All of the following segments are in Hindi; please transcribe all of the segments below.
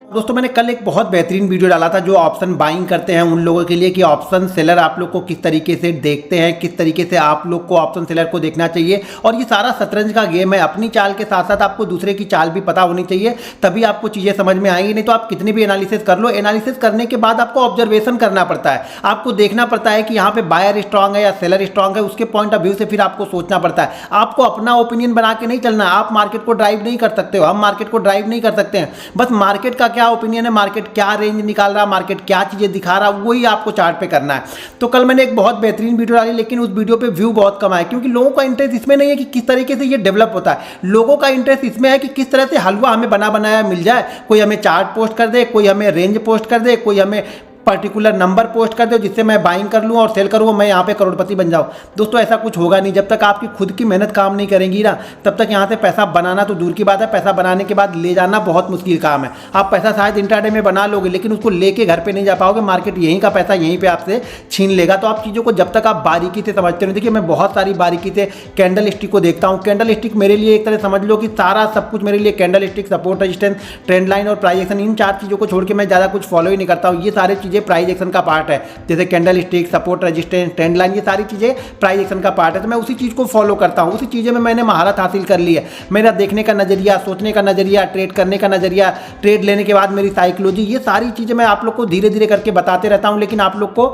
दोस्तों मैंने कल एक बहुत बेहतरीन वीडियो डाला था जो ऑप्शन बाइंग करते हैं उन लोगों के लिए कि ऑप्शन सेलर आप लोग को किस तरीके से देखते हैं, किस तरीके से आप लोग को ऑप्शन सेलर को देखना चाहिए। और ये सारा शतरंज का गेम है, अपनी चाल के साथ साथ आपको दूसरे की चाल भी पता होनी चाहिए, तभी आपको चीज़ें समझ में आएंगी। नहीं तो आप कितनी भी एनालिसिस कर लो, एनालिसिस करने के बाद आपको ऑब्जर्वेशन करना पड़ता है, आपको देखना पड़ता है कि यहाँ पे बायर स्ट्रांग है या सेलर स्ट्रांग है, उसके पॉइंट ऑफ व्यू से फिर आपको सोचना पड़ता है। आपको अपना ओपिनियन बना के नहीं चलना, आप मार्केट को ड्राइव नहीं कर सकते हो, हम मार्केट को ड्राइव नहीं कर सकते हैं। बस मार्केट का क्या ओपिनियन है, मार्केट क्या रेंज निकाल रहा, मार्केट क्या चीजें दिखा रहा, वही आपको चार्ट पे करना है। तो कल मैंने एक बहुत बेहतरीन वीडियो डाली, लेकिन उस वीडियो पे व्यू बहुत कम आए, क्योंकि लोगों का इंटरेस्ट इसमें नहीं है कि किस तरीके से ये डेवलप होता है। लोगों का इंटरेस्ट इसमें है कि किस तरह से हलवा हमें बना बनाया मिल जाए। कोई हमें चार्ट पोस्ट कर दे, कोई हमें रेंज पोस्ट कर दे, कोई हमें पर्टिकुलर नंबर पोस्ट कर दो जिससे मैं बाइंग कर लूँ और सेल करूँ, मैं यहाँ पे करोड़पति बन जाऊँ। दोस्तों ऐसा कुछ होगा नहीं, जब तक आपकी खुद की मेहनत काम नहीं करेंगी ना, तब तक यहाँ से पैसा बनाना तो दूर की बात है, पैसा बनाने के बाद ले जाना बहुत मुश्किल काम है। आप पैसा शायद इंट्राडे में बना लोगे, लेकिन उसको लेके घर पे नहीं जा पाओगे, मार्केट यहीं का पैसा यहीं पे आपसे छीन लेगा। तो आप चीज़ों को जब तक आप बारीकी से समझते हो, देखिए मैं बहुत सारी बारीकी से कैंडल स्टिक को देखता हूँ। कैंडल स्टिक मेरे लिए एक तरह समझ लो कि सारा सब कुछ मेरे लिए candle stick, support, resistance, trend line और प्राइस एक्शन, इन चार चीज़ों को छोड़ के मैं ज़्यादा कुछ फॉलो ही नहीं करता हूँ। ये सारी चीज़ें प्राइस एक्शन का पार्ट है, जैसे candle stick, support, resistance, trend line, ये सारी चीजें प्राइस एक्शन का पार्ट है। तो मैं उसी चीज को फॉलो करता हूं, उसी चीजें में मैंने महारत हासिल कर ली है। मेरा देखने का नजरिया, सोचने का नजरिया, ट्रेड करने का नजरिया, ट्रेड लेने के बाद मेरी साइकोलॉजी, ये सारी चीजें मैं आप लोग को धीरे धीरे करके बताते रहता हूं। लेकिन आप लोग को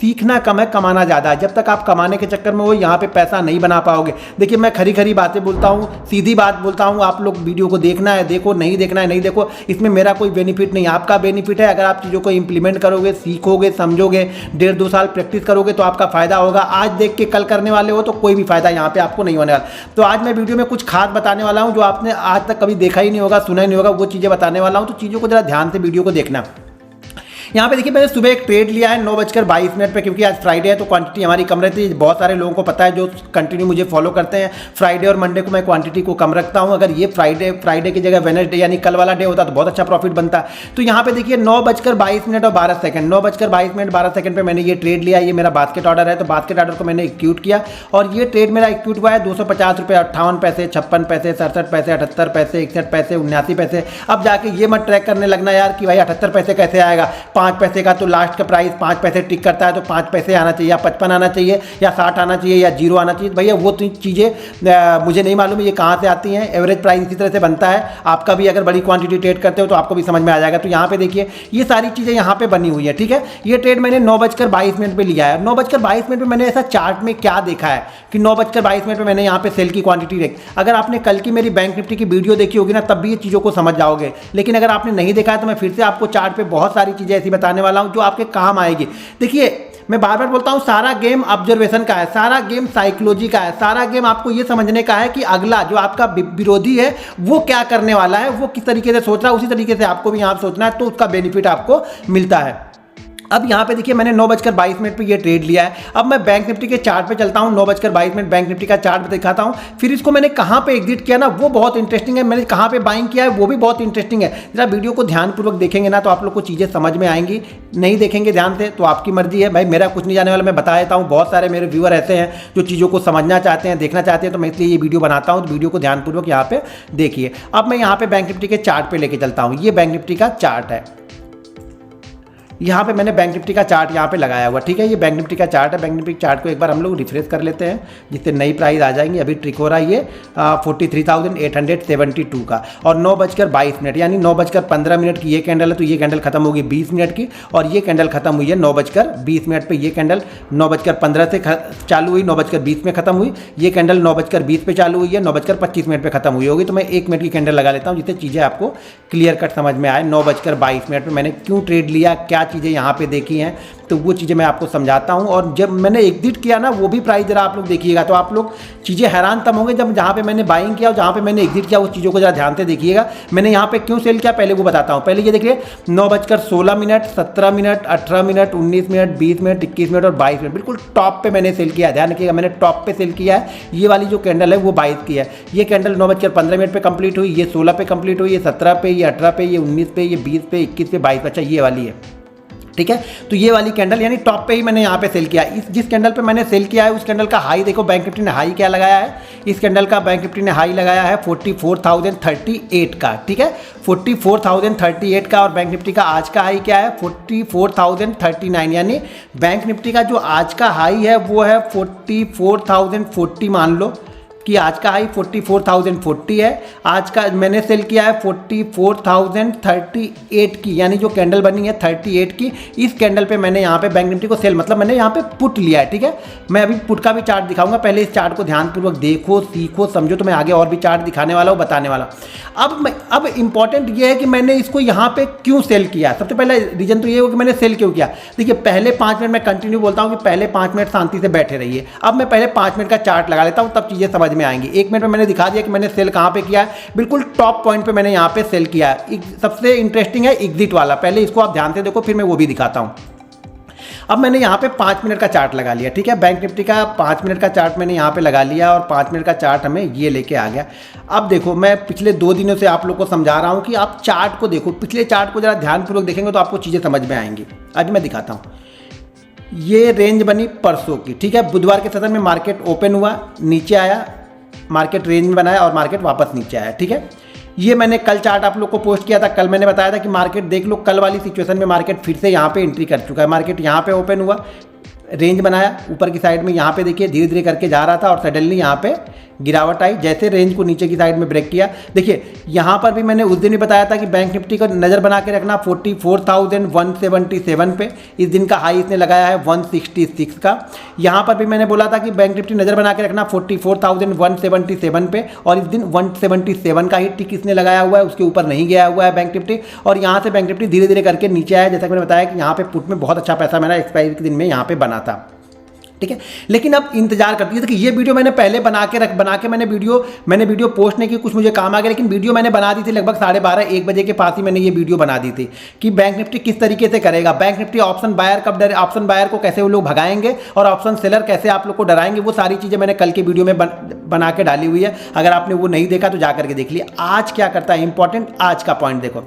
सीखना कम है, कमाना ज्यादा है। जब तक आप कमाने के चक्कर में हो यहाँ पे पैसा नहीं बना पाओगे। देखिए मैं खरी खरी बातें बोलता हूँ, सीधी बात बोलता हूँ, आप लोग वीडियो को देखना है देखो, नहीं देखना है नहीं देखो, इसमें मेरा कोई बेनिफिट नहीं, आपका बेनिफिट है। अगर आप चीज़ों को इंप्लीमेंट करोगे, सीखोगे, समझोगे, 1.5-2 साल प्रैक्टिस करोगे तो आपका फायदा होगा। आज देख के कल करने वाले हो तो कोई भी फायदा यहाँ पे आपको नहीं होने वाला। तो आज मैं वीडियो में कुछ खास बताने वाला हूँ जो आपने आज तक कभी देखा ही नहीं होगा, सुना ही नहीं होगा, वो चीज़ें बताने वाला हूँ। तो चीज़ों को जरा ध्यान से वीडियो को देखना। यहाँ पे देखिए मैंने सुबह एक ट्रेड लिया है 9:22 पे, क्योंकि आज फ्राइडे है तो क्वांटिटी हमारी कम रहती है। बहुत सारे लोगों को पता है जो कंटिन्यू मुझे फॉलो करते हैं, फ्राइडे और मंडे को मैं क्वांटिटी को कम रखता हूँ। अगर ये फ्राइडे की जगह वेडनेसडे यानी कल वाला डे होता तो बहुत अच्छा प्रॉफिट बनता। तो यहाँ पे देखिए 9:22 और 12 सेकंड, 9:22 12 सेकंड पे मैंने ये ट्रेड लिया। ये मेरा बास्केट ऑर्डर है, तो बास्केट ऑर्डर को मैंने एक्यूट किया और ये ट्रेड मेरा एक्यूट हुआ है 250 रुपये 58 पैसे, 56 पैसे, 67 पैसे, 78 पैसे, 61 पैसे, 79 पैसे। अब जाके ये मत ट्रैक करने लगना यार कि भाई 78 पैसे कैसे आएगा, 5 पैसे का तो लास्ट का प्राइस 5 पैसे टिक करता है, तो 5 पैसे आना चाहिए या 55 आना चाहिए या 60 आना चाहिए या 0 आना चाहिए। भैया वो चीज़ें मुझे नहीं मालूम ये कहाँ से आती हैं। एवरेज प्राइस इसी तरह से बनता है। आपका भी अगर बड़ी क्वांटिटी ट्रेड करते हो तो आपको भी समझ में आ जाएगा। तो यहाँ पे देखिए ये सारी चीज़ें यहाँ पे बनी हुई है, ठीक है। ये ट्रेड मैंने 9:22 पे लिया है। 9:22 पे मैंने ऐसा चार्ट में क्या देखा है कि 9:22 पे मैंने यहाँ पे सेल की क्वांटिटी देखी। अगर आपने कल की मेरी बैंक निफ्टी की वीडियो देखी होगी ना, तब भी ये चीज़ों को समझ जाओगे। लेकिन अगर आपने नहीं देखा है तो मैं फिर से आपको चार्ट पे बहुत सारी चीज़ें ऐसी बताने वाला हूँ जो आपके काम आएगी। देखिए मैं बार बार बोलता हूं, सारा गेम ऑब्जर्वेशन का है, सारा गेम साइकोलॉजी का है, सारा गेम आपको यह समझने का है कि अगला जो आपका विरोधी है वो क्या करने वाला है, वो किस तरीके से सोच रहा है, उसी तरीके से आपको भी यहां सोचना है, तो उसका बेनिफिट आपको मिलता है। अब यहाँ पे देखिए मैंने 9:22 पे ये ट्रेड लिया है। अब मैं बैंक निफ्टी के चार्ट पे चलता हूँ, 9:22 बैंक निफ्टी का चार्ट दिखाता हूँ। फिर इसको मैंने कहाँ पे एग्जिट किया ना, वो बहुत इंटरेस्टिंग है। मैंने कहाँ पे बाइंग किया है वो भी बहुत इंटरेस्टिंग है। जरा वीडियो को ध्यानपूर्वक देखेंगे ना तो आप लोग को चीज़ें समझ में आएंगी। नहीं देखेंगे ध्यान से तो आपकी मर्जी है भाई, मेरा कुछ नहीं जाने वाला। मैं बता देता हूँ, बहुत सारे मेरे व्यूअर ऐसे हैं जो चीज़ों को समझना चाहते हैं, देखना चाहते हैं, तो मैं इसलिए ये वीडियो बनाता हूँ। तो वीडियो को ध्यानपूर्वक यहाँ पे देखिए। अब मैं यहाँ पे बैंक निफ्टी के चार्ट पे लेके चलता हूँ। ये बैंक निफ्टी का चार्ट है, यहाँ पे मैंने बैंक निफ्टी का चार्ट यहाँ पे लगाया हुआ, ठीक है। ये बैंक निफ्टी का चार्ट है। बैंक निफ्टी चार्ट को एक बार हम लोग रिफ्रेश कर लेते हैं जिससे नई प्राइस आ जाएंगी। अभी ट्रिक हो रहा है ये 43,872 का और 9:22 यानी 9:15 की ये कैंडल है। तो ये कैंडल खत्म होगी 20 मिनट की और ये कैंडल खत्म हुई है 9:20 पे। ये कैंडल 9:15 से चालू हुई, 9:20 में खत्म हुई। ये कैंडल 9:20 पे चालू हुई है, 9:25 पे खत्म हुई होगी। तो मैं 1 मिनट की कैंडल लगा लेता हूँ जिससे चीज़ें आपको क्लियर कट समझ में आए। 9:22 पे मैंने क्यों ट्रेड लिया, क्या चीज़ें यहाँ पे देखी हैं, तो वो चीज़ें मैं आपको समझाता हूँ। और जब मैंने एग्जिट किया ना, वो भी प्राइस जरा आप लोग देखिएगा तो आप लोग चीज़ें हैरान तब होंगे जब जहाँ पे मैंने बाइंग किया और जहाँ पे मैंने एग्जिट किया, उस चीज़ों को जरा ध्यान से देखिएगा। मैंने यहाँ पे क्यों सेल किया पहले वो बताता हूँ। पहले ये देखिए 9:16, 17 minute, 18 minute, 19 minute, 20 minute, 21 minute और 22 मिनट, बिल्कुल टॉप पे मैंने सेल किया। ध्यान रखिएगा मैंने टॉप पे सेल किया है। ये वाली जो कैंडल है वो 22 की है। ये कैंडल 9:15 पे कंप्लीट हुई, ये 16 पे कंप्लीट हुई, ये 17 पे, ये 18 पे, ये 19 पे, ये 20 पे, 21 पे, 22 पे। अच्छा ये वाली है। ठीक है। तो ये वाली कैंडल यानी टॉप पे ही मैंने यहाँ पे सेल किया। इस जिस कैंडल पे मैंने सेल किया है उस कैंडल का हाई देखो, बैंक निफ्टी ने हाई क्या लगाया है, इस कैंडल का बैंक निफ्टी ने हाई लगाया है 44,038 का, ठीक है, 44,038 का। और बैंक निफ्टी का आज का हाई क्या है 44,039, यानी बैंक निफ्टी का जो आज का हाई है वो है 44,040 मान लो कि आज का हाई 44,040 है। आज का मैंने सेल किया है 44,038 की, यानी जो कैंडल बनी है 38 की, इस कैंडल पे मैंने यहाँ पे बैंक निफ्टी को सेल मतलब मैंने यहाँ पे पुट लिया है, ठीक है। मैं अभी पुट का भी चार्ट दिखाऊंगा, पहले इस चार्ट को ध्यानपूर्वक देखो, सीखो, समझो, तो मैं आगे और भी चार्ट दिखाने वाला हूँ, बताने वाला। अब इंपॉर्टेंट ये है कि मैंने इसको यहाँ पे क्यों सेल किया। सबसे पहले रीजन तो ये हो कि मैंने सेल क्यों किया। देखिए पहले 5 मिनट मैं कंटिन्यू बोलता हूँ कि पहले 5 मिनट शांति से बैठे रहिए। अब मैं पहले 5 मिनट का चार्ट लगा लेता हूँ, तब चीज़ें समझ में आएंगी। 1 मिनट में मैंने दिखा दिया कि मैंने सेल कहाँ पे किया है, बिल्कुल टॉप पॉइंट पे मैंने यहाँ पे सेल किया है। सबसे इंटरेस्टिंग है एग्जिट वाला, पहले इसको आप ध्यान से देखो फिर मैं वो भी दिखाता हूँ। अब मैंने यहाँ पे 5 मिनट का चार्ट लगा लिया, ठीक है, बैंक निफ्टी का 5 मिनट का चार्ट मैंने यहाँ पे लगा लिया और 5 मिनट का चार्ट हमें ये लेके आ गया। अब देखो मैं पिछले 2 दिनों से आप लोग को समझा रहा हूँ कि आप चार्ट को देखो, पिछले चार्ट को जरा ध्यानपूर्वक देखेंगे तो आपको चीज़ें समझ में आएंगी। अभी मैं दिखाता हूँ। ये रेंज बनी परसों की, ठीक है, बुधवार के सेशन में मार्केट ओपन हुआ, नीचे आया, मार्केट रेंज में बनाया और मार्केट वापस नीचे आया, ठीक है। ये मैंने कल चार्ट आप लोग को पोस्ट किया था, कल मैंने बताया था कि मार्केट देख लो, कल वाली सिचुएशन में मार्केट फिर से यहाँ पे एंट्री कर चुका है। मार्केट यहाँ पे ओपन हुआ, रेंज बनाया, ऊपर की साइड में यहाँ पे देखिए धीरे धीरे करके जा रहा था और सडनली यहाँ पे गिरावट आई, जैसे रेंज को नीचे की साइड में ब्रेक किया। देखिए यहाँ पर भी मैंने उस दिन भी बताया था कि बैंक निफ्टी को नज़र बना के रखना 44,177 पे। इस दिन का हाई इसने लगाया है 166 का। यहाँ पर भी मैंने बोला था कि बैंक निफ्टी नज़र बना के रखना 44,177 पे, और इस दिन 177 का ही टिक इसने लगाया हुआ है, उसके ऊपर नहीं गया हुआ है बैंक निफ्टी। और यहाँ से बैंक निफ्टी धीरे धीरे करके नीचे आया, जैसा कि मैंने बताया कि यहाँ पे पुट में बहुत अच्छा पैसा मेरा एक्सपायरी के दिन में यहाँ पे बना था, ठीक है। लेकिन अब इंतजार करती है कि ये वीडियो मैंने पहले बना के मैंने वीडियो पोस्ट नहीं की, कुछ मुझे काम आ गया, लेकिन वीडियो मैंने बना दी थी लगभग 12:30-1 बजे के पास ही मैंने ये वीडियो बना दी थी कि बैंक निफ्टी किस तरीके से करेगा, बैंक निफ्टी ऑप्शन बायर को कैसे वो लोग भगाएंगे और ऑप्शन सेलर कैसे आप लोग को डराएंगे, वो सारी चीज़ें मैंने कल के वीडियो में बना के डाली हुई है। अगर आपने वो नहीं देखा तो जा करके देख लिया। आज क्या करता है इंपॉर्टेंट, आज का पॉइंट देखो।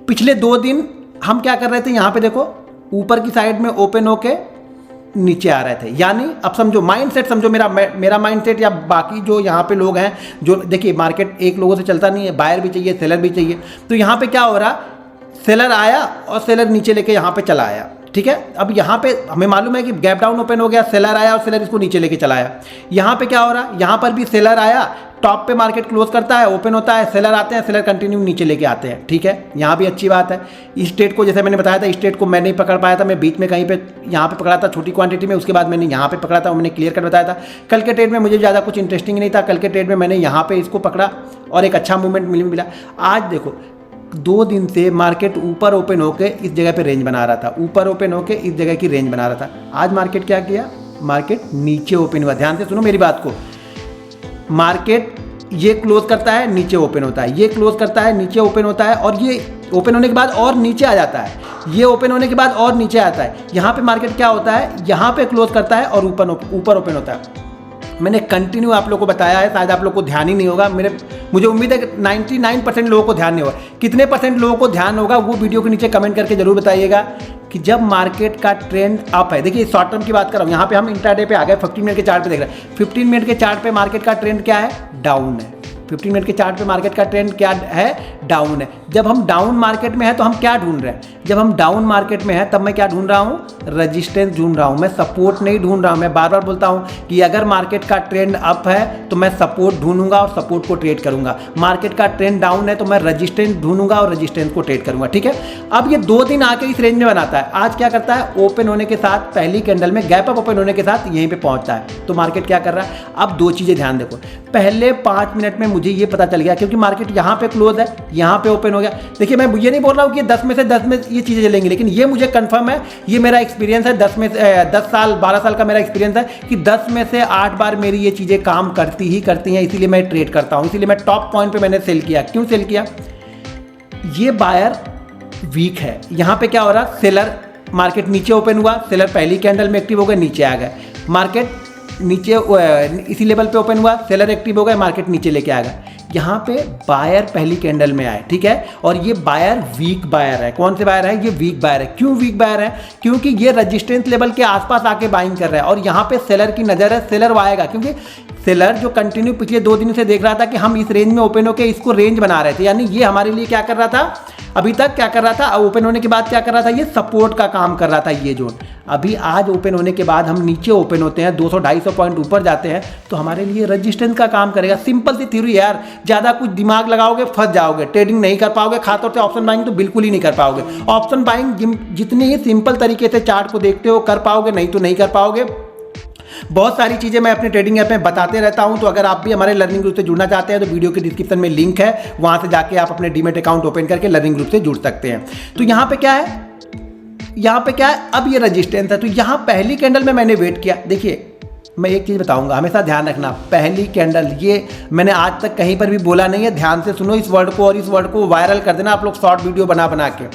पिछले 2 दिन हम क्या कर रहे थे, यहाँ पे देखो ऊपर की साइड में ओपन होके नीचे आ रहे थे, यानी अब समझो माइंडसेट, समझो मेरा माइंडसेट या बाकी जो यहाँ पे लोग हैं, जो देखिए मार्केट एक लोगों से चलता नहीं है, बायर भी चाहिए सेलर भी चाहिए। तो यहाँ पे क्या हो रहा, सेलर आया और सेलर नीचे लेके यहाँ पे चला आया, ठीक है। अब यहाँ पे हमें मालूम है कि गैप डाउन ओपन हो गया, सेलर आया और सेलर इसको नीचे लेके चला आया। यहाँ पे क्या हो रहा, यहाँ पर भी सेलर आया, टॉप पे मार्केट क्लोज करता है, ओपन होता है, सेलर आते हैं, सेलर कंटिन्यू नीचे लेके आते हैं, ठीक है। यहाँ भी अच्छी बात है। इस स्टेट को जैसे मैंने बताया था, इस स्टेट को मैं नहीं पकड़ पाया था, मैं बीच में कहीं पे यहाँ पे पकड़ा था छोटी क्वांटिटी में, उसके बाद मैंने यहाँ पे पकड़ा था, मैंने क्लियर कर बताया था। कल के ट्रेड में मुझे ज़्यादा कुछ इंटरेस्टिंग नहीं था, कल के ट्रेड में मैंने यहाँ पे इसको पकड़ा और एक अच्छा मूवमेंट मिला। आज देखो 2 दिन से मार्केट ऊपर ओपन होकर इस जगह पे रेंज बना रहा था, ऊपर ओपन होकर इस जगह की रेंज बना रहा था। आज मार्केट क्या किया, मार्केट नीचे ओपन हुआ। ध्यान से सुनो मेरी बात को, मार्केट ये क्लोज करता है, नीचे ओपन होता है, ये क्लोज करता है, नीचे ओपन होता है, और ये ओपन होने के बाद और नीचे आ जाता है, ये ओपन होने के बाद और नीचे आता है। यहाँ पे मार्केट क्या होता है, यहाँ पे क्लोज करता है और ऊपर ओपन होता है। मैंने कंटिन्यू आप लोगों को बताया है, शायद आप लोग को ध्यान ही नहीं होगा। मुझे उम्मीद है कि 99% लोगों को ध्यान नहीं होगा। कितने % लोगों को ध्यान होगा वो वीडियो के नीचे कमेंट करके जरूर बताइएगा कि जब मार्केट का ट्रेंड अप है, देखिए शॉर्ट टर्म की बात कर रहा हूँ, यहाँ पे हम इंट्राडे पे आ गए, 15 मिनट के चार्ट पे देख रहे हैं। 15 मिनट के चार्ट पे मार्केट का ट्रेंड क्या है, डाउन है। 15 मिनट के चार्ट पे मार्केट का ट्रेंड क्या है, डाउन है। जब हम डाउन मार्केट में है तो हम क्या ढूंढ रहे हैं, जब हम डाउन मार्केट में है तब मैं क्या ढूंढ रहा हूँ, रेजिस्टेंस ढूंढ रहा हूँ, मैं सपोर्ट नहीं ढूंढ रहा हूँ। मैं बार बार बोलता हूँ कि अगर मार्केट का ट्रेंड अप है तो मैं सपोर्ट ढूंढूंगा और सपोर्ट को ट्रेड करूंगा, मार्केट का ट्रेंड डाउन है तो मैं रेजिस्टेंस ढूंढूंगा और रेजिस्टेंस को ट्रेड करूंगा, ठीक है। अब ये 2 दिन आके इस रेंज में बनाता है। आज क्या करता है, ओपन होने के साथ पहली कैंडल में गैप अप ओपन होने के साथ यहीं पे पहुंचता है। तो मार्केट क्या कर रहा है, अब 2 चीजें ध्यान देखो। पहले 5 मिनट में मुझे ये पता चल गया, क्योंकि मार्केट यहाँ पे क्लोज है, यहाँ पे ओपन हो गया। देखिए मैं ये नहीं बोल रहा हूँ कि 10 में से 10 में ये चीज़ें चलेंगी, लेकिन ये मुझे कंफर्म है, ये मेरा एक्सपीरियंस है, 10 साल 12 साल का मेरा एक्सपीरियंस है कि 10 में से 8 बार मेरी ये चीज़ें काम करती हैं। इसीलिए मैं ट्रेड करता हूँ, इसीलिए मैं टॉप पॉइंट पे मैंने सेल किया। क्यों सेल किया, ये बायर वीक है। यहाँ पे क्या हो रहा, सेलर, मार्केट नीचे ओपन हुआ, सेलर पहली कैंडल में एक्टिव हो गए, नीचे आ गए। मार्केट नीचे इसी लेवल पे ओपन हुआ, सेलर एक्टिव हो गए, मार्केट नीचे लेके आ गया। यहाँ पे बायर पहली कैंडल में आए, ठीक है, और ये बायर वीक बायर है। कौन से बायर है? ये वीक बायर है। क्यों वीक बायर है? क्योंकि ये रेजिस्टेंस लेवल के आसपास आके बाइंग कर रहा है और यहाँ पे सेलर की नज़र है, सेलर वो आएगा, क्योंकि सेलर जो कंटिन्यू पिछले 2 दिन से देख रहा था कि हम इस रेंज में ओपन होकर इसको रेंज बना रहे थे, यानी ये हमारे लिए क्या कर रहा था, अभी तक क्या कर रहा था, ओपन होने के बाद क्या कर रहा था, ये सपोर्ट का काम कर रहा था ये जोन। अभी आज ओपन होने के बाद हम नीचे ओपन होते हैं, 200-250 पॉइंट ऊपर जाते हैं, तो हमारे लिए रेजिस्टेंस का काम करेगा। सिंपल सी थ्योरी यार, ज़्यादा कुछ दिमाग लगाओगे फंस जाओगे, ट्रेडिंग नहीं कर पाओगे, खासतौर से ऑप्शन बाइंग तो बिल्कुल ही नहीं कर पाओगे। ऑप्शन बाइंग जितनी ही सिंपल तरीके से चार्ट को देखते हो कर पाओगे, नहीं तो नहीं कर पाओगे। बहुत सारी चीज़ें मैं अपने ट्रेडिंग ऐप में बताते रहता हूं, तो अगर आप भी हमारे लर्निंग ग्रुप से जुड़ना चाहते हैं तो वीडियो के डिस्क्रिप्शन में लिंक है, वहां से जाके आप अपने डीमैट अकाउंट ओपन करके लर्निंग ग्रुप से जुड़ सकते हैं। तो यहाँ पे क्या है, यहाँ पे क्या है, अब ये रजिस्टेंस है, तो यहाँ पहली कैंडल में मैंने वेट किया। देखिए मैं एक चीज़ बताऊंगा, हमेशा ध्यान रखना, पहली कैंडल, ये मैंने आज तक कहीं पर भी बोला नहीं है, ध्यान से सुनो इस वर्ड को और इस वर्ड को वायरल कर देना आप लोग शॉर्ट वीडियो बना बना के।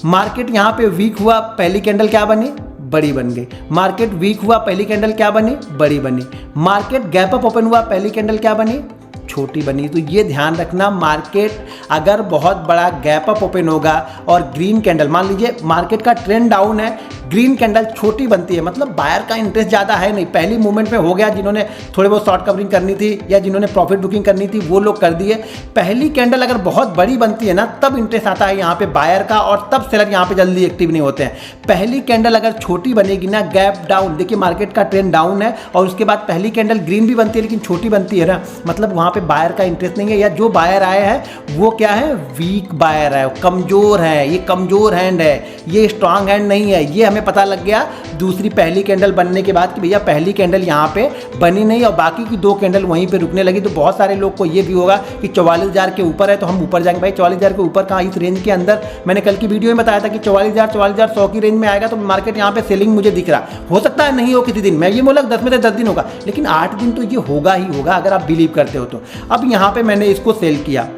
मार्केट यहाँ पे वीक हुआ, पहली कैंडल क्या बनी, बड़ी बन गई। मार्केट वीक हुआ, पहली कैंडल क्या बनी, बड़ी बनी। मार्केट गैप अप ओपन हुआ, पहली कैंडल क्या बनी, छोटी बनी। तो ये ध्यान रखना, मार्केट अगर बहुत बड़ा गैप अप ओपन होगा और ग्रीन कैंडल, मान लीजिए मार्केट का ट्रेंड डाउन है, ग्रीन कैंडल छोटी बनती है, मतलब बायर का इंटरेस्ट ज़्यादा है नहीं, पहली मूवमेंट में हो गया, जिन्होंने थोड़े बहुत शॉर्ट कवरिंग करनी थी या जिन्होंने प्रॉफिट बुकिंग करनी थी वो लोग कर दिए। पहली कैंडल अगर बहुत बड़ी बनती है ना, तब इंटरेस्ट आता है यहाँ पे बायर का, और तब सेलर यहाँ पे जल्दी एक्टिव नहीं होते हैं। पहली कैंडल अगर छोटी बनेगी ना, गैप डाउन, देखिए मार्केट का ट्रेंड डाउन है और उसके बाद पहली कैंडल ग्रीन भी बनती है लेकिन छोटी बनती है ना, मतलब वहाँ पे बायर का इंटरेस्ट नहीं है, या जो बायर आए हैं वो क्या है, वीक बायर है, कमजोर है, ये कमजोर हैंड है, ये स्ट्रांग हैंड नहीं है। ये हमें पता लग गया दूसरी पहली कैंडल बनने के बाद कि भैया पहली कैंडल यहाँ पे बनी नहीं और बाकी की 2 कैंडल वहीं पे रुकने लगी। तो बहुत सारे लोग को ये भी होगा कि 44,000 के ऊपर है तो हम ऊपर जाएंगे। भाई 44,000 के ऊपर कहाँ, इस रेंज के अंदर मैंने कल की वीडियो में बताया था कि 44,100 की रेंज में आएगा तो मार्केट यहाँ पे सेलिंग मुझे दिख रहा। हो सकता है नहीं हो किसी दिन, मैं ये बोला 10 में से 10 दिन होगा, लेकिन 8 दिन तो ये होगा ही होगा अगर आप बिलीव करते हो तो। अब यहाँ पे मैंने इसको सेल किया,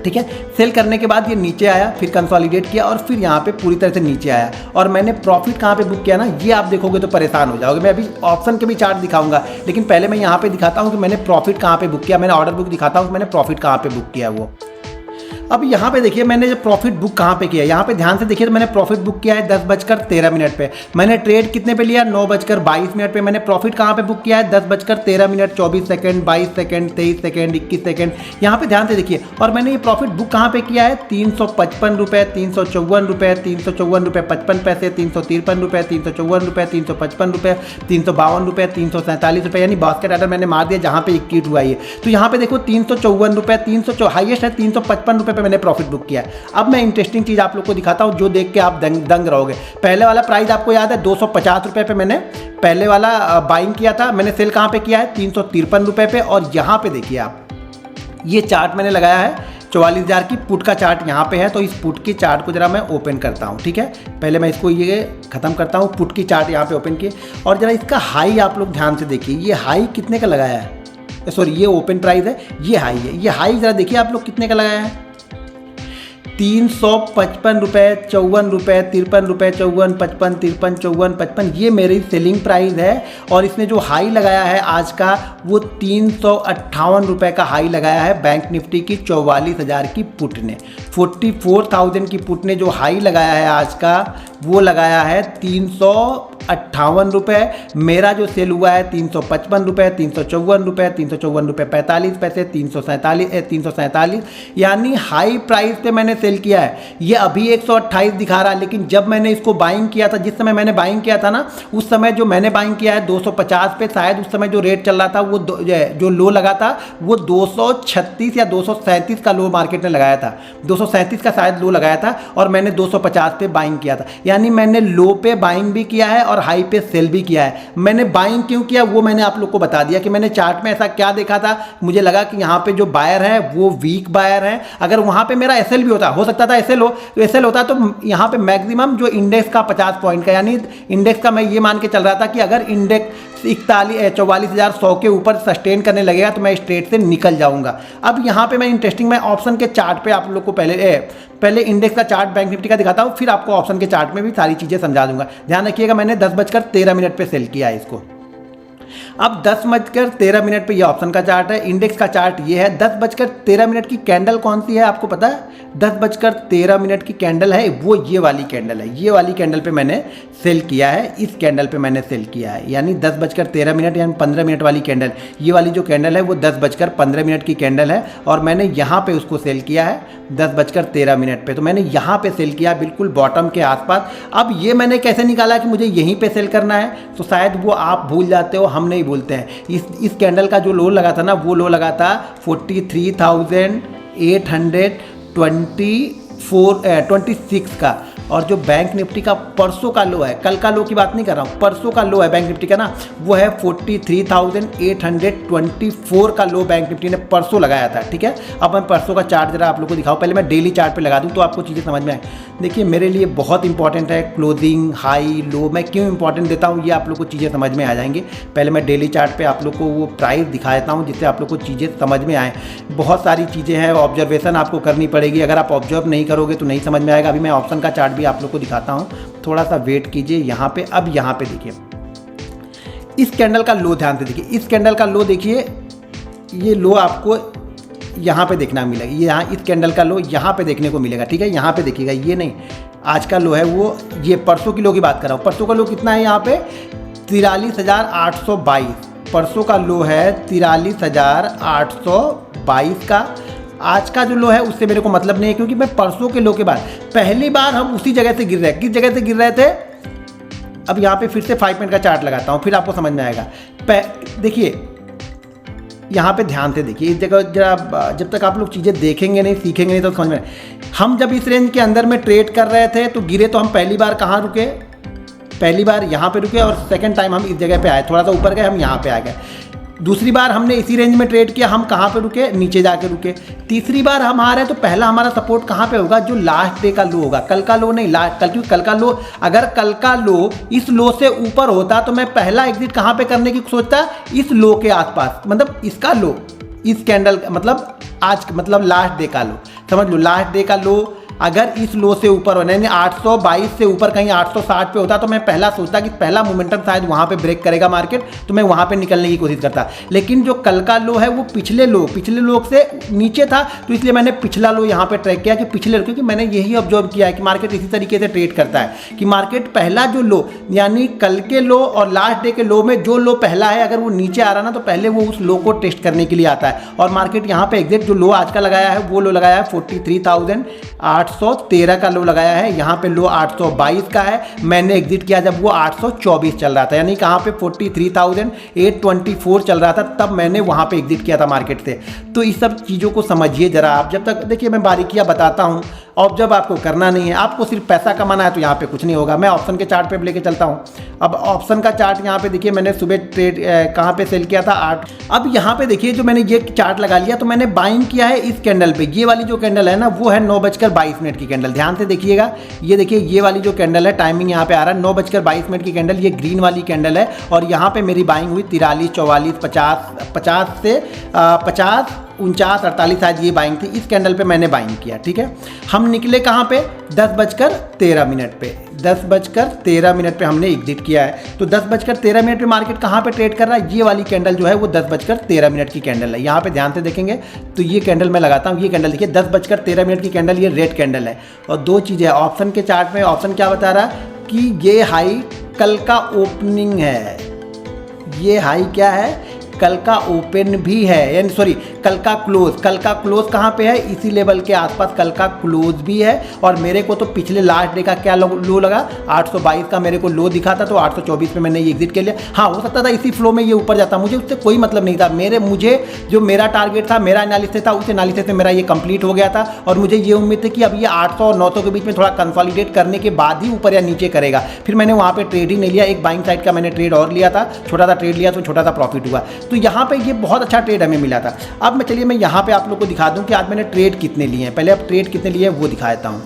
ठीक है, सेल करने के बाद ये नीचे आया, फिर कंसोलिडेट किया और फिर यहाँ पे पूरी तरह से नीचे आया और मैंने प्रॉफिट कहाँ पे बुक किया ना, ये आप देखोगे तो परेशान हो जाओगे। मैं अभी ऑप्शन के भी चार्ट दिखाऊंगा, लेकिन पहले मैं यहाँ पे दिखाता हूँ कि मैंने प्रॉफिट कहाँ पे बुक किया। मैंने ऑर्डर बुक दिखाता हूँ कि मैंने प्रॉफिट कहाँ पे बुक किया वो। अब यहाँ पे देखिए मैंने जो प्रॉफिट बुक कहाँ पे किया, यहाँ पे ध्यान से देखिए तो मैंने प्रॉफिट बुक किया है 10:13 पे। मैंने ट्रेड कितने पे लिया, 9:22 पे। मैंने प्रॉफिट कहाँ पे बुक किया है, 10:13, 24 सेकंड, 22 सेकंड, 23 सेकंड, 21 सेकंड। यहाँ पे ध्यान से देखिए, और मैंने ये प्रॉफिट बुक कहाँ पे किया है, 355 रुपये, 354 रुपये, 354 रुपये 55 पैसे, 353 रुपये, 354 रुपये, 355 रुपये, 352 रुपये, 347 रुपये, यानी बास्केट ऑर्डर मैंने मार दिया जहाँ पे इक्विट हुआ ये। तो यहाँ पे देखो 354 रुपये, 300 हाइएस्ट है, 355 रुपये पे मैंने प्रॉफिट बुक किया है। अब मैं इंटरेस्टिंग चीज़ आप लोग को दिखाता हूँ जो देख के आप दंग रहोगे। पहले वाला प्राइस आपको याद है 250 रुपये पे मैंने पहले वाला बाइंग किया था। मैंने सेल कहाँ पे किया है, 353 रुपये पे। और यहाँ पे देखिए आप, ये चार्ट मैंने लगाया है 44,000 की पुट का चार्ट यहाँ पे है। तो इस पुट की चार्ट को जरा मैं ओपन करता हूँ, ठीक है। पहले मैं इसको ये खत्म करता हूँ, पुट की चार्ट यहाँ पे ओपन की, और जरा इसका हाई आप लोग ध्यान से देखिए। ये हाई कितने का लगाया है, सॉरी ये ओपन प्राइस है, ये हाई है। ये हाई जरा देखिए आप लोग कितने का लगाया है, 355 रुपये, 54 रुपये, 53 रुपये, 54, 55, 53, 54, 55, ये मेरी सेलिंग प्राइस है। और इसने जो हाई लगाया है आज का वो 358 रुपये का हाई लगाया है बैंक निफ्टी की 44,000 की पुट ने। 44,000 की पुट ने जो हाई लगाया है आज का वो लगाया है 358 रुपये। मेरा जो सेल हुआ है 355 रुपये, 354 रुपये, 354 रुपये 45 पैसे, 347, यानी हाई प्राइस पे मैंने सेल किया है। ये अभी 128 दिखा रहा है, लेकिन जब मैंने इसको बाइंग किया था, जिस समय मैंने बाइंग किया था ना, उस समय जो मैंने बाइंग किया है 250 पे, शायद उस समय जो रेट चल रहा था वो जो लो लगा था वो 236 या 237 का लो मार्केट ने लगाया था, 237 का शायद लो लगाया था, और मैंने 250 पे बाइंग किया था। यानी मैंने लो पे बाइंग भी किया है और हाई पे सेल भी किया है। मैंने बाइंग क्यों किया वो मैंने आप लोग को बता दिया कि मैंने चार्ट में ऐसा क्या देखा था, मुझे लगा कि यहाँ पे जो बायर है वो वीक बायर है। अगर वहाँ पे मेरा एसएल भी होता, हो सकता था एसएल हो, तो एसएल होता तो यहाँ पे मैक्सिमम जो इंडेक्स का 50 पॉइंट का, यानी इंडेक्स का मैं ये मान के चल रहा था कि अगर इंडेक्स 44,100 के ऊपर सस्टेन करने लगेगा तो मैं स्ट्रेट से निकल जाऊंगा। अब यहाँ पे मैं इंटरेस्टिंग, मैं ऑप्शन के चार्ट पे आप लोग को पहले इंडेक्स का चार्ट बैंक निफ्टी का दिखाता हूँ, फिर आपको ऑप्शन के चार्ट में भी सारी चीज़ें समझा दूंगा। ध्यान रखिएगा, मैंने 10:13 पे सेल किया है इसको। अब 10:13 पे ये ऑप्शन का चार्ट है, इंडेक्स का चार्ट ये है। 10:13 की कैंडल कौन सी है आपको पता है? 10:13 की कैंडल है वो ये वाली कैंडल है। ये वाली कैंडल पे मैंने सेल किया है, इस कैंडल पे मैंने सेल किया है, यानी 10:13 यानी 15 मिनट वाली कैंडल। ये वाली जो कैंडल है वो 10:15 की कैंडल है और मैंने यहाँ पे उसको सेल किया है 10:13 पे। तो मैंने यहाँ पे सेल किया बिल्कुल बॉटम के आसपास। अब ये मैंने कैसे निकाला कि मुझे यहीं पे सेल करना है, तो शायद वो आप भूल जाते हो, हम नहीं भूलते हैं। इस कैंडल का जो लो लगा था ना, वो लो लगा था 43,826 का। और जो बैंक निफ्टी का परसों का लो है, कल का लो की बात नहीं कर रहा हूँ, परसों का लो है बैंक निफ्टी का ना, वो है 43,824 का लो बैंक निफ्टी ने परसों लगाया था। ठीक है, अब मैं परसों का चार्ट जरा आप लोग को दिखाऊँ। पहले मैं डेली चार्ट पे लगा दूँ तो आपको चीज़ें समझ में आए। देखिए मेरे लिए बहुत इंपॉर्टेंट है क्लोजिंग, हाई, लो। मैं क्यों इंपॉर्टेंट देता हूँ ये आप लोग को चीज़ें समझ में आ जाएंगे। पहले मैं डेली चार्ट पर आप लोग को वो प्राइस दिखा देता हूँ जिससे आप लोग को चीज़ें समझ में आए। बहुत सारी चीज़ें हैं, ऑब्जर्वेशन आपको करनी पड़ेगी। अगर आप ऑब्जर्व नहीं करोगे तो नहीं समझ में आएगा। अभी मैं ऑप्शन का चार्ट भी आप लोग को दिखाता हूं, थोड़ा सा वेट कीजिए यहाँ पे। अब यहाँ पे देखिए इस कैंडल का लो ध्यान से देखिए, इस कैंडल का लो देखिए, ये लो आपको यहाँ पे देखना मिलेगा। ये यहाँ इस कैंडल का लो यहाँ पे देखने को मिलेगा। ठीक है, यहाँ पे देखिएगा, ये नहीं आज का लो है वो, ये परसों की लो की बात कर रहा हूँ। परसों का लो कितना है यहाँ पे? 43,822। परसों का लो है 43,822 का। आज का जो लो है उससे मेरे को मतलब नहीं है, क्योंकि मैं परसों के लो के बाद पहली बार हम उसी जगह से गिर रहे हैं। किस जगह से गिर रहे थे? अब यहाँ पे फिर से 5 मिनट का चार्ट लगाता हूँ, फिर आपको समझ में आएगा। देखिए यहाँ पे ध्यान से देखिए, इस जगह जरा जब तक आप लोग चीज़ें देखेंगे नहीं, सीखेंगे नहीं तो समझ में। हम जब इस रेंज के अंदर में ट्रेड कर रहे थे तो गिरे तो हम पहली बार कहाँ रुके? पहली बार यहाँ पे रुके और सेकंड टाइम हम इस जगह पे आए, थोड़ा सा ऊपर गए, हम यहाँ पे आ गए। दूसरी बार हमने इसी रेंज में ट्रेड किया, हम कहाँ पे रुके? नीचे जाके रुके। तीसरी बार हम आ रहे हैं तो पहला हमारा सपोर्ट कहाँ पे होगा? जो लास्ट डे का लो होगा, कल का लो नहीं, क्योंकि कल का लो, अगर कल का लो इस लो से ऊपर होता तो मैं पहला एग्जिट कहाँ पे करने की सोचता? इस लो के आसपास, मतलब इसका लो, इस कैंडल मतलब आज मतलब लास्ट डे का लो, समझ लो। लास्ट डे का लो अगर इस लो से ऊपर होना, यानी 822 से ऊपर कहीं 860 पे होता तो मैं पहला सोचता कि पहला मोमेंटम शायद वहाँ पे ब्रेक करेगा मार्केट, तो मैं वहाँ पे निकलने की कोशिश करता। लेकिन जो कल का लो है वो पिछले लो से नीचे था, तो इसलिए मैंने पिछला लो यहाँ पे ट्रैक किया कि पिछले लो, क्योंकि मैंने यही ऑब्जर्व किया है कि मार्केट इसी तरीके से ट्रेड करता है कि मार्केट पहला जो लो, यानी कल के लो और लास्ट डे के लो में जो लो पहला है, अगर वो नीचे आ रहा ना तो पहले वो उस लो को टेस्ट करने के लिए आता है। और मार्केट यहाँ पे एग्जैक्ट जो लो आज का लगाया है वो लो लगाया है 43,813 का लो लगाया है। यहाँ पे लो 822 का है। मैंने एग्जिट किया जब वो 824 चल रहा था, यानी कहाँ पे 43,824 चल रहा था, तब मैंने वहाँ पे एग्जिट किया था मार्केट से। तो इस सब चीज़ों को समझिए जरा आप। जब तक देखिए मैं बारीकियाँ बताता हूँ, और जब आपको करना नहीं है, आपको सिर्फ पैसा कमाना है तो यहाँ पे कुछ नहीं होगा। मैं ऑप्शन के चार्ट पे लेके चलता हूँ। अब ऑप्शन का चार्ट यहाँ पे देखिए, मैंने सुबह ट्रेड कहाँ पे सेल किया था 8। अब यहाँ पे देखिए जो मैंने ये चार्ट लगा लिया तो मैंने बाइंग किया है इस कैंडल पे। ये वाली जो कैंडल है ना वो है 9:22 की कैंडल। ध्यान से देखिएगा, ये देखिए ये वाली जो कैंडल है, टाइमिंग यहाँ पे आ रहा है 9:22 की कैंडल, ये ग्रीन वाली कैंडल है। और यहाँ पे मेरी बाइंग हुई 43, 44, 50 से 50, 49, 48 शायद ये बाइंग थी। इस कैंडल पे मैंने बाइंग किया। ठीक है, हम निकले कहाँ पे? 10:13 पे। 10:13 पे हमने एग्जिट किया है। तो 10:13 पे मार्केट कहाँ पे ट्रेड कर रहा है? ये वाली कैंडल जो है वो 10:13 की कैंडल है। यहाँ पे ध्यान से देखेंगे तो ये कैंडल मैं लगाता हूँ, ये कैंडल देखिए 10:13 की कैंडल, ये रेड कैंडल है। और दो चीज़ें ऑप्शन के चार्ट में, ऑप्शन क्या बता रहा है कि ये हाई कल का ओपनिंग है। ये हाई क्या है? कल का ओपन भी है, यानी सॉरी कल का क्लोज। कल का क्लोज कहाँ पे है? इसी लेवल के आसपास कल का क्लोज भी है। और मेरे को तो पिछले लास्ट डे का क्या लो लगा? 822 का मेरे को लो दिखा था, तो 824 पे मैंने ये एग्जिट कर लिया। हाँ, हो सकता था इसी फ्लो में ये ऊपर जाता, मुझे उससे कोई मतलब नहीं था। मुझे जो मेरा टारगेट था, मेरा एनालिसिस था, उस एनालिसिस में मेरा ये कंप्लीट हो गया था। और मुझे ये उम्मीद थी कि अब ये 800 और 900 के बीच में थोड़ा कंसोलिडेट करने के बाद ही ऊपर या नीचे करेगा। फिर मैंने वहाँ पे ट्रेड ही नहीं लिया, एक बाइंग साइड का मैंने ट्रेड और लिया था, छोटा सा ट्रेड लिया तो छोटा सा प्रॉफिट हुआ। तो यहाँ पे ये बहुत अच्छा ट्रेड हमें मिला था। अब चलिए मैं यहाँ पे आप लोग को दिखा दूँ कि आज मैंने ट्रेड कितने लिए हैं। पहले अब ट्रेड कितने लिए वो दिखा देता हूँ।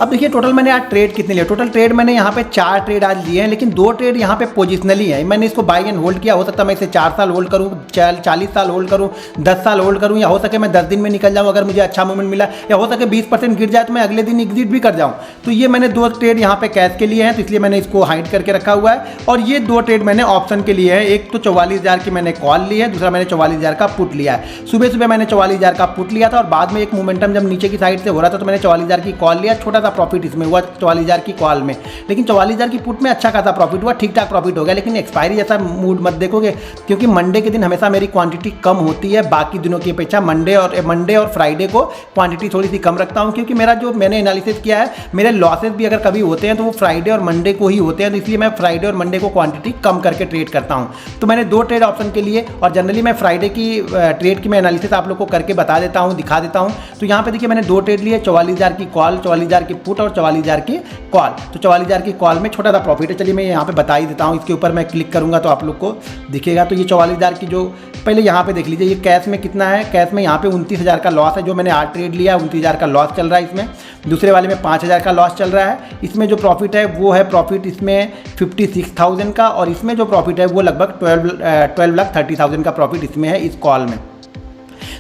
अब देखिए टोटल मैंने आज ट्रेड कितने लिए, टोटल ट्रेड मैंने यहाँ पे 4 ट्रेड आज लिए हैं, लेकिन 2 ट्रेड यहाँ पे पोजिशनली है। मैंने इसको बाई एंड होल्ड किया, हो सकता है मैं इसे 4 साल होल्ड करूँ, 40 साल होल्ड करूँ, 10 साल होल्ड करूँ, या हो सके मैं 10 दिन में निकल जाऊँ अगर मुझे अच्छा मूवमेंट मिला, या हो सके 20% गिर जाए तो मैं अगले दिन एग्जिट भी कर जाऊँ। तो ये मैंने 2 ट्रेड यहाँ पे कैश के लिए हैं, तो इसलिए मैंने इसको हाइड करके रखा हुआ है। और ये 2 ट्रेड मैंने ऑप्शन के लिए है, एक तो 44,000 की मैंने कॉल ली है, दूसरा मैंने 44,000 का पुट लिया है। सुबह मैंने 44,000 का पुट लिया था और बाद में एक मोमेंटम जब नीचे की साइड से हो रहा था तो मैंने 44,000 की कॉल लिया, छोटा सा प्रॉफिट इसमें हुआ 44,000 की कॉल में, लेकिन 44,000 की पुट में अच्छा खासा प्रॉफिट हुआ, ठीक ठाक प्रॉफिट हो गया। लेकिन एक्सपायरी जैसा मूड मत देखोगे, क्योंकि मंडे के दिन हमेशा मेरी क्वांटिटी कम होती है बाकी दिनों की अपेक्षा। मंडे और फ्राइडे को क्वांटिटी थोड़ी सी कम रखता हूँ, क्योंकि मेरा जो मैंने एनालिसिस किया है, मेरे लॉसेस भी अगर कभी होते हैं तो वो फ्राइडे और मंडे को ही होते हैं, तो इसलिए मैं फ्राइडे और मंडे को क्वांटिटी कम करके ट्रेड करता हूँ। तो मैंने 2 ट्रेड ऑप्शन के लिए, और जनरली मैं फ्राइडे की ट्रेड की मैं एनालिसिस आप लोग को करके बता देता हूँ, दिखा देता हूँ। तो यहाँ पे देखिए मैंने 2 ट्रेड लिए, 44,000 की कॉल, 44,000 की पुट और 44,000 की कॉल। तो 44,000 की कॉल में छोटा सा प्रॉफिट है, चलिए मैं यहाँ पे बता ही देता हूँ। इसके ऊपर मैं क्लिक करूँगा तो आप लोग को दिखेगा। तो ये 44,000 की जो पहले यहाँ पे देख लीजिए, ये कैश में कितना है, कैश में यहाँ पे 29,000 का लॉस है। जो मैंने 8 ट्रेड लिया 29,000 का लॉस चल रहा है इसमें। दूसरे वाले में 5,000 का लॉस चल रहा है। इसमें जो प्रॉफिट है वो है प्रॉफिट इसमें 56,000 का, और इसमें जो प्रॉफिट है वो लगभग 12,30,000 का प्रॉफिट इसमें है इस कॉल में।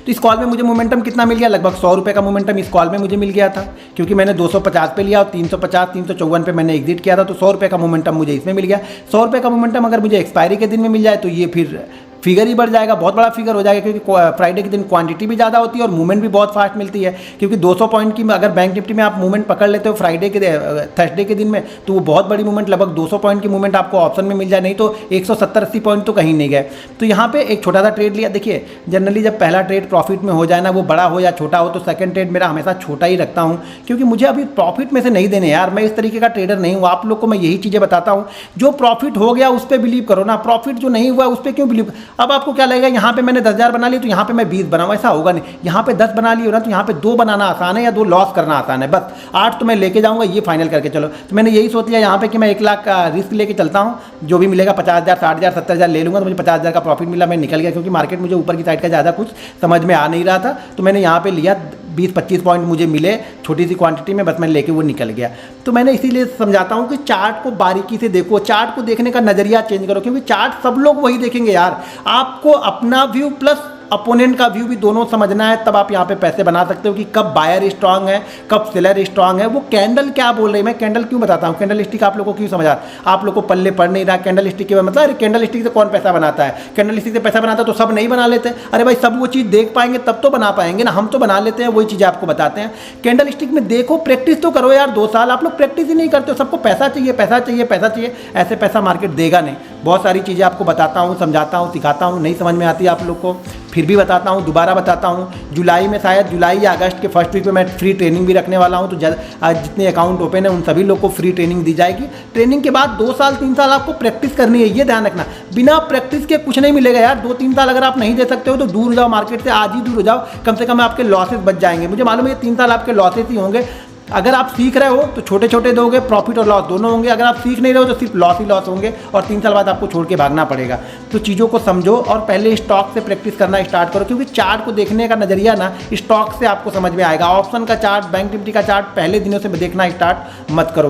तो इस कॉल में मुझे मोमेंटम कितना मिल गया, लगभग 100 रुपये का मोमेंटम इस कॉल में मुझे मिल गया था, क्योंकि मैंने 250 पे लिया और 350 354 पे मैंने एग्जिट किया था। तो 100 रुपये का मोमेंटम मुझे इसमें मिल गया। 100 रुपये का मोमेंटम अगर मुझे एक्सपायरी के दिन में मिल जाए तो ये फिर फिगर ही बढ़ जाएगा, बहुत बड़ा फिगर हो जाएगा, क्योंकि फ्राइडे के दिन क्वांटिटी भी ज़्यादा होती है और मूवमेंट भी बहुत फास्ट मिलती है। क्योंकि 200 पॉइंट की अगर बैंक निफ्टी में आप मूवमेंट पकड़ लेते हो थर्सडे के दिन में, तो वो बहुत बड़ी मूवमेंट, लगभग 200 पॉइंट की मूवमेंट आपको ऑप्शन में मिल जाए, नहीं तो 170-80 पॉइंट तो कहीं नहीं गए। तो यहाँ पे एक छोटा सा ट्रेड लिया। देखिए जनरली जब पहला ट्रेड प्रॉफिट में हो जाए ना, वो बड़ा हो या छोटा हो, तो सेकंड ट्रेड मेरा हमेशा छोटा ही रखता हूँ, क्योंकि मुझे अभी प्रॉफिट में से नहीं देने यार, मैं इस तरीके का ट्रेडर नहीं हूँ। आप लोग को मैं यही चीज़ें बताता हूँ, जो प्रॉफिट हो गया उस पर बिलीव करो ना, प्रॉफिट जो नहीं हुआ उस पर क्यों बिलीव। अब आपको क्या लगेगा, यहाँ पे मैंने 10,000 बना लिया तो यहाँ पे मैं 20 बनाऊँ, ऐसा होगा नहीं। यहाँ पे 10 बना लिया ना तो यहाँ पे 2 बनाना आसान है या 2 लॉस करना आसान है, बस 8 तो मैं लेके जाऊँगा, ये फाइनल करके चलो। तो मैंने यही सोच लिया यहाँ पे कि मैं 1 लाख का रिस्क लेके चलता हूँ, जो भी मिलेगा 50,000 60,000 70,000 ले लूँगा। तो मुझे 50,000 का प्रॉफिट मिला, मैं निकल गया, क्योंकि मार्केट मुझे ऊपर की साइड का ज़्यादा कुछ समझ में आ नहीं रहा था। तो मैंने यहाँ पे लिया, 20-25 पॉइंट मुझे मिले छोटी सी क्वांटिटी में, बस मैं लेके वो निकल गया। तो मैंने इसीलिए समझाता हूँ कि चार्ट को बारीकी से देखो, चार्ट को देखने का नज़रिया चेंज करो, क्योंकि चार्ट सब लोग वही देखेंगे यार। आपको अपना व्यू प्लस अपोनेंट का व्यू भी दोनों समझना है, तब आप यहाँ पे पैसे बना सकते हो कि कब बायर स्ट्रांग है, कब सेलर स्ट्रांग है। वो कैंडल क्या बोल रही है, मैं कैंडल क्यों बताता हूँ, कैंडल स्टिक आप लोगों को क्यों समझा, आप लोग को पल्ले पड़ नहीं रहा कैंडल स्टिक के मतलब। अरे कैंडल स्टिक से कौन पैसा बनाता है, कैंडल स्टिक से पैसा बनाता है तो सब नहीं बना लेते। अरे भाई सब वो चीज़ देख पाएंगे तब तो बना पाएंगे ना, हम तो बना लेते हैं, वही चीज़ें आपको बताते हैं। कैंडल स्टिक में देखो, प्रैक्टिस तो करो यार, 2 साल आप लोग प्रैक्टिस ही नहीं करते हो, सबको पैसा चाहिए पैसा चाहिए पैसा चाहिए, ऐसे पैसा मार्केट देगा नहीं। बहुत सारी चीज़ें आपको बताता हूँ, समझाता हूँ, सिखाता हूँ, नहीं समझ में आती है आप लोग को, फिर भी बताता हूँ, दोबारा बताता हूँ। जुलाई में शायद जुलाई या अगस्त के फर्स्ट वीक में मैं फ्री ट्रेनिंग भी रखने वाला हूँ। तो जितने अकाउंट ओपन है उन सभी लोग को फ्री ट्रेनिंग दी जाएगी। ट्रेनिंग के बाद 2 साल 3 साल आपको प्रैक्टिस करनी है, ये ध्यान रखना। बिना प्रैक्टिस के कुछ नहीं मिलेगा यार। 2-3 साल अगर आप नहीं दे सकते हो तो दूर हो जाओ मार्केट से, आज ही दूर हो जाओ, कम से कम आपके लॉसेस बच जाएंगे। मुझे मालूम है 3 साल आपके लॉसेस ही होंगे। अगर आप सीख रहे हो तो छोटे छोटे दोगे, प्रॉफिट और लॉस दोनों होंगे। अगर आप सीख नहीं रहे हो तो सिर्फ लॉस ही लॉस होंगे और 3 साल बाद आपको छोड़ के भागना पड़ेगा। तो चीज़ों को समझो और पहले स्टॉक से प्रैक्टिस करना स्टार्ट करो, क्योंकि चार्ट को देखने का नज़रिया ना स्टॉक से आपको समझ में आएगा। ऑप्शन का चार्ट, बैंक निफ्टी का चार्ट पहले दिनों से देखना स्टार्ट मत करो।